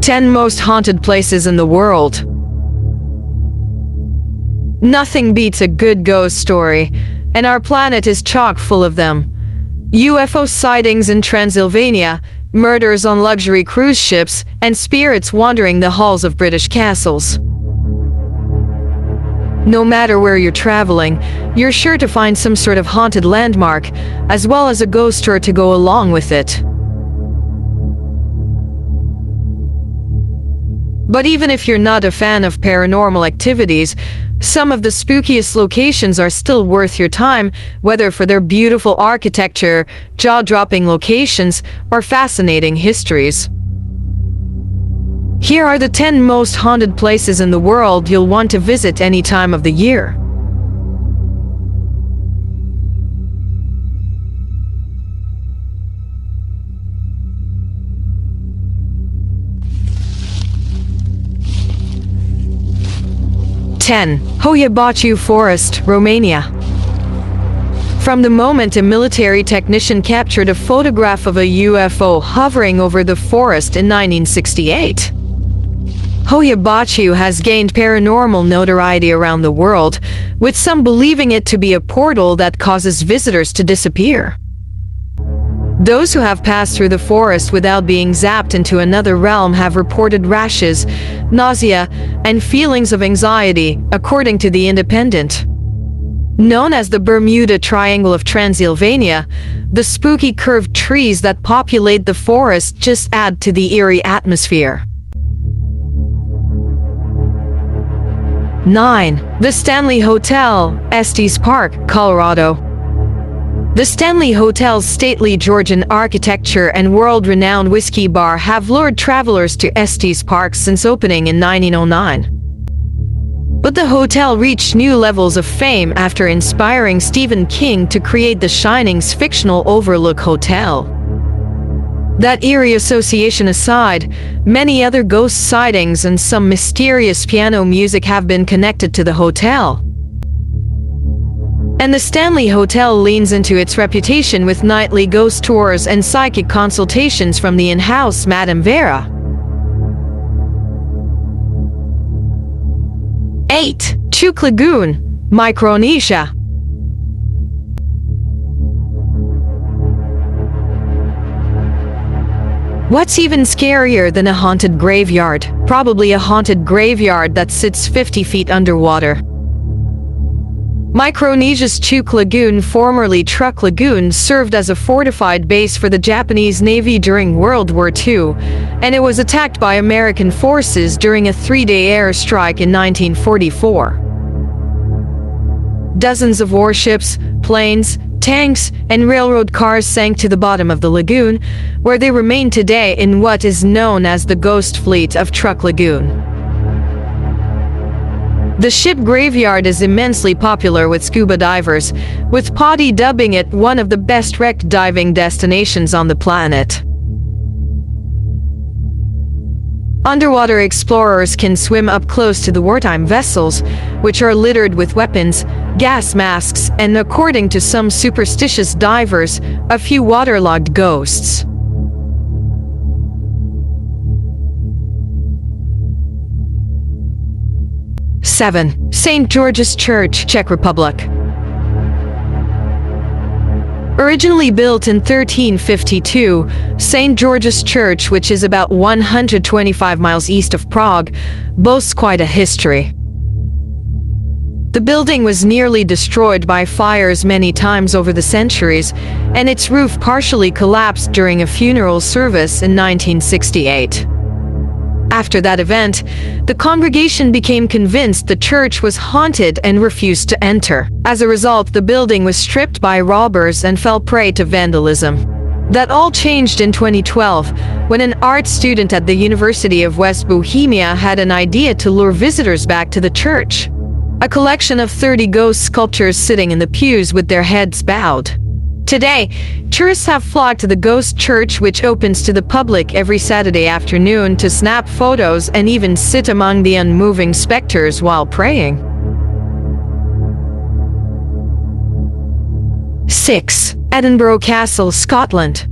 10 most haunted places in the world. Nothing beats a good ghost story, and our planet is chock full of them. UFO sightings in Transylvania, murders on luxury cruise ships, and spirits wandering the halls of British castles. No matter where you're traveling, you're sure to find some sort of haunted landmark, as well as a ghost tour to go along with it. But even if you're not a fan of paranormal activities, some of the spookiest locations are still worth your time, whether for their beautiful architecture, jaw-dropping locations, or fascinating histories. Here are the 10 most haunted places in the world you'll want to visit any time of the year. Hoyabachu Forest, Romania. From the moment a military technician captured a photograph of a UFO hovering over the forest in 1968, Hoyabachu has gained paranormal notoriety around the world, with some believing it to be a portal that causes visitors to disappear. Those who have passed through the forest without being zapped into another realm have reported rashes, nausea, and feelings of anxiety, according to The Independent. Known as the Bermuda Triangle of Transylvania, the spooky curved trees that populate the forest just add to the eerie atmosphere. 9. The Stanley Hotel, Estes Park, Colorado. The Stanley Hotel's stately Georgian architecture and world-renowned whiskey bar have lured travelers to Estes Park since opening in 1909. But the hotel reached new levels of fame after inspiring Stephen King to create The Shining's fictional Overlook Hotel. That eerie association aside, many other ghost sightings and some mysterious piano music have been connected to the hotel. And the Stanley Hotel leans into its reputation with nightly ghost tours and psychic consultations from the in-house Madame Vera. 8. Chuke Lagoon, Micronesia. What's even scarier than a haunted graveyard? Probably a haunted graveyard that sits 50 feet underwater. Micronesia's Chuke Lagoon, formerly Chuke Lagoon, served as a fortified base for the Japanese Navy during World War II, and it was attacked by American forces during a 3-day airstrike in 1944. Dozens of warships, planes, tanks, and railroad cars sank to the bottom of the lagoon, where they remain today in what is known as the Ghost Fleet of Chuke Lagoon. The ship graveyard is immensely popular with scuba divers, with PIDOT dubbing it one of the best wreck diving destinations on the planet. Underwater explorers can swim up close to the wartime vessels, which are littered with weapons, gas masks, and according to some superstitious divers, a few waterlogged ghosts. 7. St. George's Church, Czech Republic. Originally built in 1352, St. George's Church, which is about 125 miles east of Prague, boasts quite a history. The building was nearly destroyed by fires many times over the centuries, and its roof partially collapsed during a funeral service in 1968. After that event, the congregation became convinced the church was haunted and refused to enter. As a result, the building was stripped by robbers and fell prey to vandalism. That all changed in 2012, when an art student at the University of West Bohemia had an idea to lure visitors back to the church. A collection of 30 ghost sculptures sitting in the pews with their heads bowed. Today, tourists have flocked to the ghost church, which opens to the public every Saturday afternoon, to snap photos and even sit among the unmoving specters while praying. 6. Edinburgh Castle, Scotland.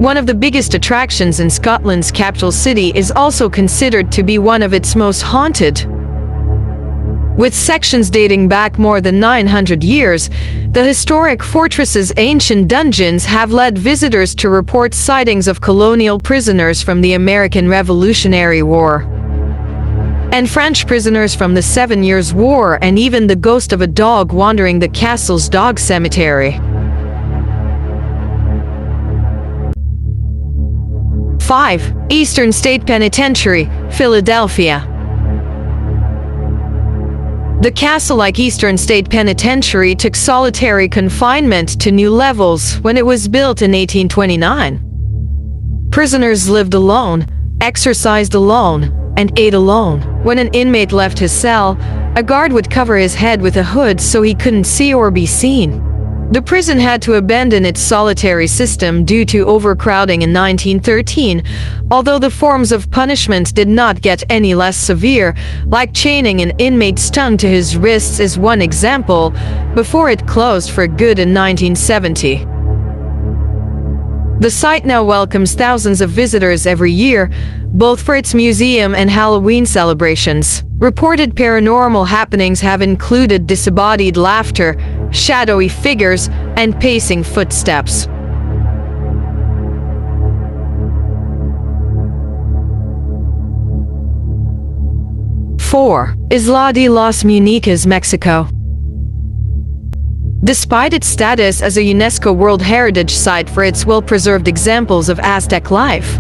One of the biggest attractions in Scotland's capital city is also considered to be one of its most haunted. With sections dating back more than 900 years, the historic fortress's ancient dungeons have led visitors to report sightings of colonial prisoners from the American Revolutionary War, and French prisoners from the 7 Years' War, and even the ghost of a dog wandering the castle's dog cemetery. 5. Eastern State Penitentiary, Philadelphia. The castle-like Eastern State Penitentiary took solitary confinement to new levels when it was built in 1829. Prisoners lived alone, exercised alone, and ate alone. When an inmate left his cell, a guard would cover his head with a hood so he couldn't see or be seen. The prison had to abandon its solitary system due to overcrowding in 1913, although the forms of punishment did not get any less severe, like chaining an inmate's tongue to his wrists is one example, before it closed for good in 1970. The site now welcomes thousands of visitors every year, both for its museum and Halloween celebrations. Reported paranormal happenings have included disembodied laughter, shadowy figures, and pacing footsteps. Four. Isladi Los Muncas, Mexico. Despite its status as a UNESCO World Heritage Site for its well-preserved examples of Aztec life,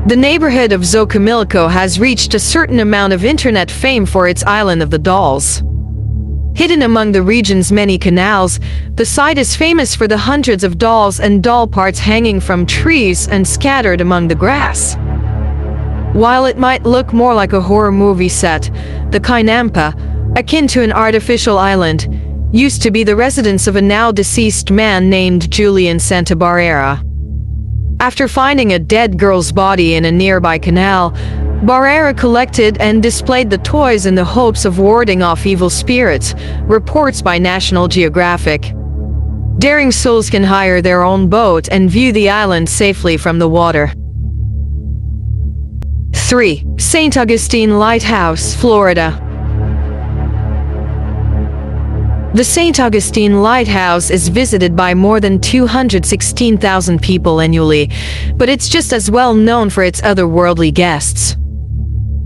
the neighborhood of Xochimilco has reached a certain amount of internet fame for its Island of the Dolls. Hidden among the region's many canals, the site is famous for the hundreds of dolls and doll parts hanging from trees and scattered among the grass. While it might look more like a horror movie set, the Kainampa, akin to an artificial island, used to be the residence of a now-deceased man named Julian Santabarrera. After finding a dead girl's body in a nearby canal, Barrera collected and displayed the toys in the hopes of warding off evil spirits, reports by National Geographic. Daring souls can hire their own boat and view the island safely from the water. 3. St. Augustine Lighthouse, Florida. The St. Augustine Lighthouse is visited by more than 216,000 people annually, but it's just as well known for its otherworldly guests.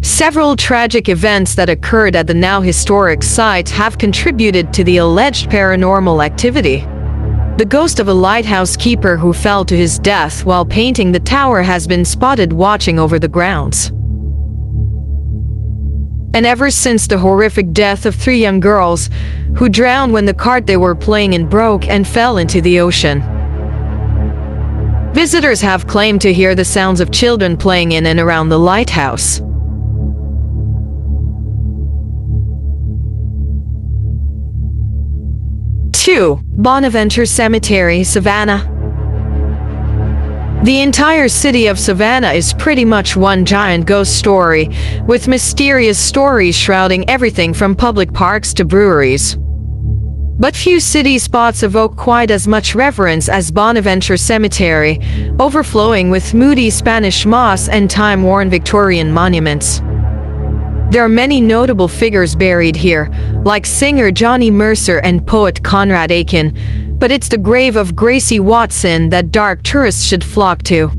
Several tragic events that occurred at the now historic site have contributed to the alleged paranormal activity. The ghost of a lighthouse keeper who fell to his death while painting the tower has been spotted watching over the grounds. And ever since the horrific death of 3 young girls who drowned when the cart they were playing in broke and fell into the ocean, visitors have claimed to hear the sounds of children playing in and around the lighthouse. Two. Bonaventure Cemetery, Savannah. The entire city of Savannah is pretty much one giant ghost story, with mysterious stories shrouding everything from public parks to breweries. But few city spots evoke quite as much reverence as Bonaventure Cemetery, overflowing with moody Spanish moss and time-worn Victorian monuments. There are many notable figures buried here, like singer Johnny Mercer and poet Conrad Aiken, but it's the grave of Gracie Watson that dark tourists should flock to.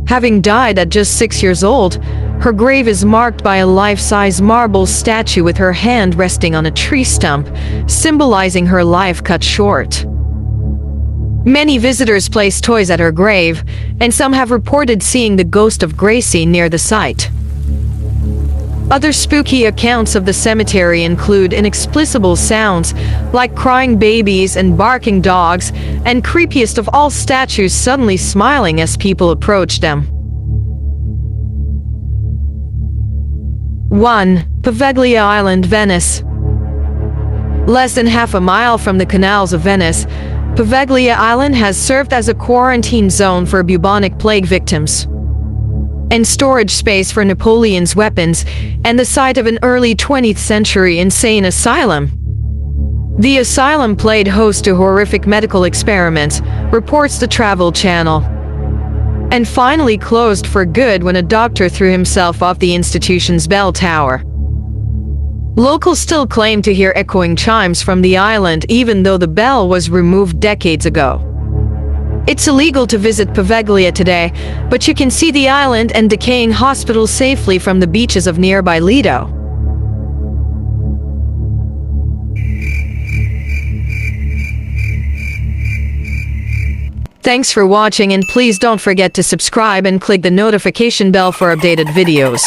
Having died at just 6 years old, her grave is marked by a life-size marble statue with her hand resting on a tree stump, symbolizing her life cut short. Many visitors place toys at her grave, and some have reported seeing the ghost of Gracie near the site. Other spooky accounts of the cemetery include inexplicable sounds, like crying babies and barking dogs, and creepiest of all, statues suddenly smiling as people approach them. 1. Paveglia Island, Venice. Less than half a mile from the canals of Venice, Paveglia Island has served as a quarantine zone for bubonic plague victims, and storage space for Napoleon's weapons, and the site of an early 20th century insane asylum. The asylum played host to horrific medical experiments, reports the Travel Channel. and finally closed for good when a doctor threw himself off the institution's bell tower. Locals still claim to hear echoing chimes from the island even though the bell was removed decades ago. It's illegal to visit Paveglia today, but you can see the island and decaying hospitals safely from the beaches of nearby Lido. Thanks for watching, and please don't forget to subscribe and click the notification bell for updated videos.